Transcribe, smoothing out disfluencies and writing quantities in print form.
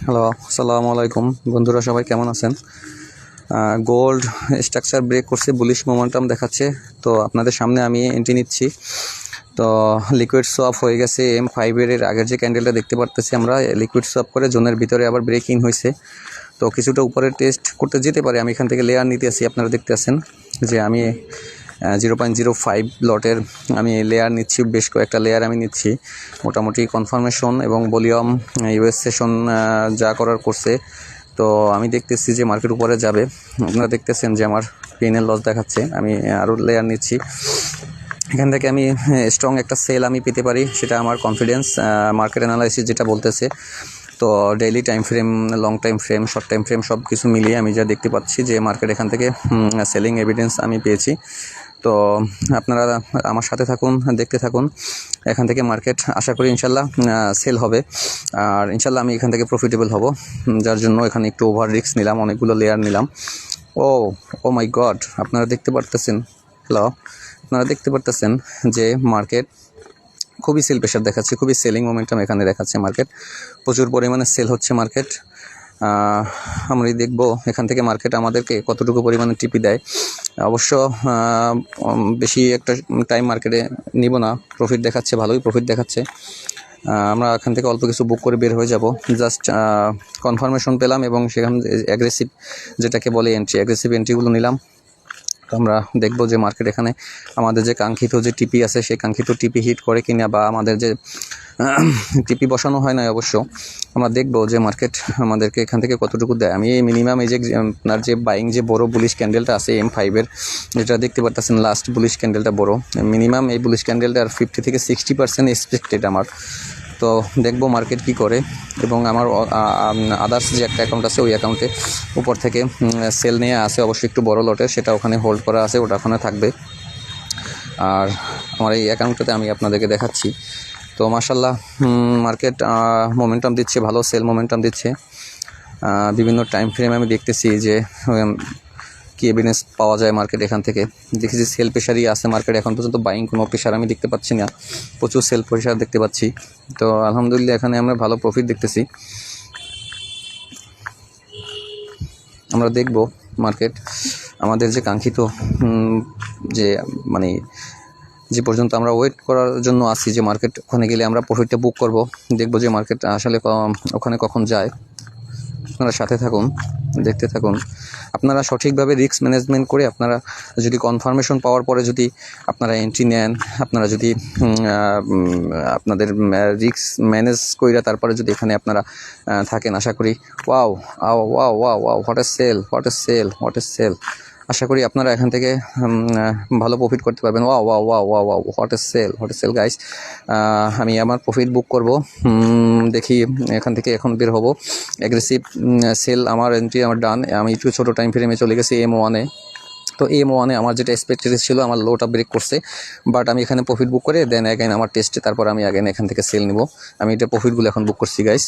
Hello, আসসালামু আলাইকুম বন্ধুরা, সবাই কেমন আছেন? গোল্ড স্ট্রাকচার ব্রেক করছে, বুলিশ মোমেন্টাম দেখাচ্ছে। তো আপনাদের সামনে আমি এন্ট্রি নিচ্ছি। তো লিকুইড সোয়াপ হয়ে গেছে M5 এর আগের যে ক্যান্ডেলটা দেখতে পারতেছি আমরা, লিকুইড সোয়াপ করে জোনের ভিতরে আবার ব্রেক ইন হয়েছে। তো কিছুটা উপরে টেস্ট করতে যেতে পারে। আমি এখান থেকে লেয়ার নিতে আসি, আপনারা দেখতে আছেন যে আমি 0.05 লটের আমি লেয়ার নিচ্ছি, বেশ কয়েকটা লেয়ার আমি নিচ্ছি। মোটামুটি কনফার্মেশন এবং ভলিউম ইউএস সেশন যা করার করছে। তো আমি দেখতেছি যে মার্কেট উপরে যাবে। আপনারা দেখতেছেন যে আমার পিএনএল লস দেখাচ্ছে। আমি আরও লেয়ার নিচ্ছি। এখান থেকে আমি স্ট্রং একটা সেল আমি পেতে পারি, সেটা আমার কনফিডেন্স। মার্কেট অ্যানালাইসিস যেটা বলতেছে, তো daily time frame, long time frame, short time frame সব কিছু মিলিয়ে আমি যা দেখতে পাচ্ছি যে মার্কেট এখান থেকে সেলিং এভিডেন্স আমি পেয়েছি। তো আপনারা আমার সাথে থাকুন, দেখতে থাকুন। এখান থেকে মার্কেট আশা করি ইনশাল্লাহ সেল হবে, আর ইনশাল্লাহ আমি এখান থেকে প্রফিটেবল হব। যার জন্য এখানে একটু ওভার রিস্ক নিলাম, অনেকগুলো লেয়ার নিলাম। ও মাই গড, আপনারা দেখতে পারতেছেন, হ্যালো, আপনারা দেখতে পারতেছেন যে মার্কেট খুবই সেল প্রেশার দেখাচ্ছে, খুবই সেলিং মোমেন্টাম এখানে দেখাচ্ছে। মার্কেট প্রচুর পরিমাণে সেল হচ্ছে। মার্কেট আমরা দেখব এখান থেকে মার্কেট আমাদেরকে কতটুকু পরিমাণে টিপি দেয়। অবশ্য বেশি একটা টাইম মার্কেটে নিব না। প্রফিট দেখাচ্ছে, ভালোই প্রফিট দেখাচ্ছে। আমরা এখান থেকে অল্প কিছু বুক করে বের হয়ে যাব। জাস্ট কনফার্মেশন পেলাম এবং সেখানে অ্যাগ্রেসিভ যেটাকে বলে এন্ট্রি, অ্যাগ্রেসিভ এন্ট্রিগুলো নিলাম। তো আমরা দেখব যে মার্কেট এখানে আমাদের যে কাঙ্ক্ষিত যে টিপি আছে, সেই কাঙ্ক্ষিত টিপি হিট করে কিনা, বা আমাদের যে টিপি বসানো হয় না অবশ্য, আমরা দেখব যে মার্কেট আমাদেরকে এখান থেকে কতটুকু দেয়। আমি মিনিমাম এই যে আপনার যে বাইং যে বড় বুলিশ ক্যান্ডেলটা আছে M5-এর, যেটা দেখতে পারতেছেন লাস্ট বুলিশ ক্যান্ডেলটা বড়, মিনিমাম এই বুলিশ ক্যান্ডেলটার 50 থেকে 60% এক্সপেক্টেড আমার। তো দেখবো মার্কেট কি করে। এবং আমার আদার্স যে একটা অ্যাকাউন্ট আছে, ওই অ্যাকাউন্টে উপর থেকে সেল নিয়ে আসে, অবশ্যই একটু বড় লটের, সেটা ওখানে হোল্ড করা আছে, ওটা ওখানে থাকবে। আর আমার এই অ্যাকাউন্টটাতে আমি আপনাদেরকে দেখাচ্ছি। তো মাশাল্লাহ মার্কেট মোমেন্টাম দিচ্ছে, ভালো সেল মোমেন্টাম দিচ্ছে। বিভিন্ন টাইম ফ্রেম আমি দেখতেছি যে কি এভিডেন্স পাওয়া যায় মার্কেট এখান থেকে। দেখেছি সেল প্রেশারই আছে মার্কেট, এখন পর্যন্ত বাইং কোনো প্রেশার আমি দেখতে পাচ্ছি না, প্রচুর সেল প্রেশার দেখতে পাচ্ছি। তো আলহামদুলিল্লাহ এখানে আমরা ভালো প্রফিট দেখতেছি। আমরা দেখব মার্কেট আমাদের যে কাঙ্ক্ষিত যে মানে যে পর্যন্ত আমরা ওয়েট করার জন্য আসি, যে মার্কেট ওখানে গেলে আমরা প্রফিটটা বুক করব। দেখব যে মার্কেট আসলে ওখানে কখন যায়। আপনারা সাথে থাকুন, দেখতে থাকুন। আপনারা সঠিকভাবে রিস্ক ম্যানেজমেন্ট করে আপনারা যদি কনফার্মেশন পাওয়ার পরে যদি আপনারা এন্ট্রি নেন, আপনারা যদি আপনাদের রিস্ক ম্যানেজ কইরা তারপরে যদি এখানে আপনারা থাকেন, আশা করি wow wow wow wow wow what a sale, what a sale, what a sale. আশা করি আপনারা এখান থেকে ভালো প্রফিট করতে পারবেন। Wow wow wow wow wow what a sale, what a sale guys. আমি আমার প্রফিট বুক করব। দেখি এখান থেকে এখন বের হব। অ্যাগ্রেসিভ সেল আমার এন্ট্রি আমার ডান। আমি একটু ছোটো টাইম ফ্রেমে চলে গেছি M1-এ। তো M1-এ আমার যেটা এক্সপেক্টেড ছিল, আমার লোটা ব্রেক করছে, বাট আমি এখানে প্রফিট বুক করে দেন অ্যাগেন আমার টেস্টে, তারপর আমি অ্যাগেন এখান থেকে সেল নিব। আমি এটা প্রফিটগুলো এখন বুক করছি গাইস।